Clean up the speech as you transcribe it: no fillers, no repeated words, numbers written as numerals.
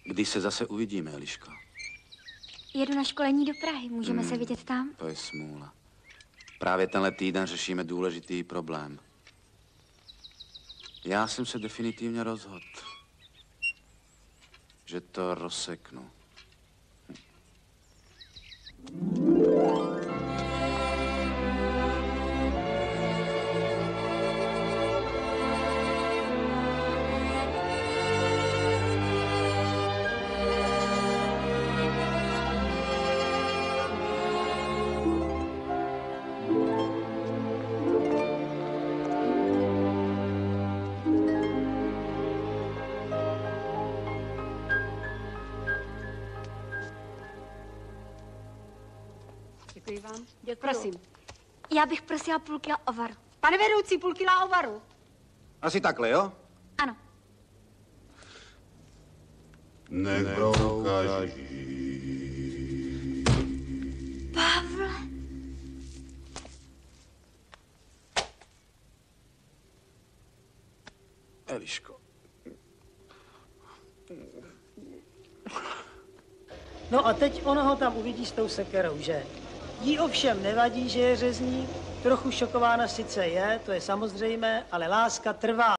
Kdy se zase uvidíme, Eliško? Jedu na školení do Prahy. Můžeme se vidět tam? To je smůla. Právě tenhle týden řešíme důležitý problém. Já jsem se definitivně rozhodl, že to rozseknu. Děkuji vám. Děkuji. Prosím. Já bych prosila půl kila ovaru. Pane vedoucí, půl kila ovaru. Asi takhle, jo? Ano. Nech brouka žijí. Pavle. Eliško. No a teď ona ho tam uvidí s tou sekerou, že? Jí ovšem nevadí, že je řezník, trochu šokována sice je, to je samozřejmé, ale láska trvá.